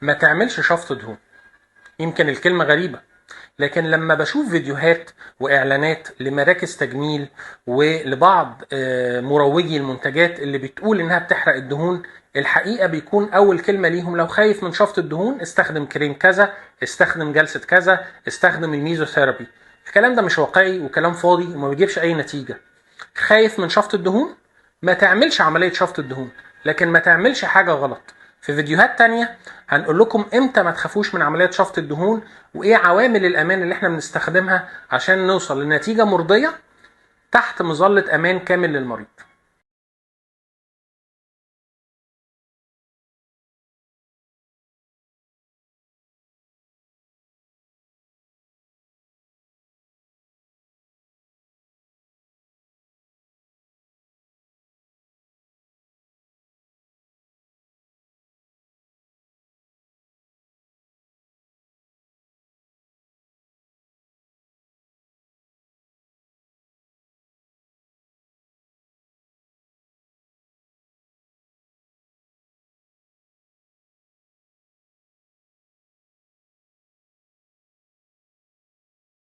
ما تعملش شفط دهون. يمكن الكلمة غريبة، لكن لما بشوف فيديوهات واعلانات لمراكز تجميل ولبعض مروجي المنتجات اللي بتقول انها بتحرق الدهون، الحقيقة بيكون اول كلمة ليهم: لو خايف من شفط الدهون استخدم كريم كذا، استخدم جلسة كذا، استخدم الميزوثيرابي. الكلام ده مش واقعي وكلام فاضي وما بيجيبش اي نتيجة. خايف من شفط الدهون؟ ما تعملش عملية شفط الدهون، لكن ما تعملش حاجة غلط. في فيديوهات تانية هنقول لكم امتى ما تخافوش من عملية شفط الدهون، وايه عوامل الامان اللي احنا بنستخدمها عشان نوصل لنتيجة مرضية تحت مظلة امان كامل للمريض.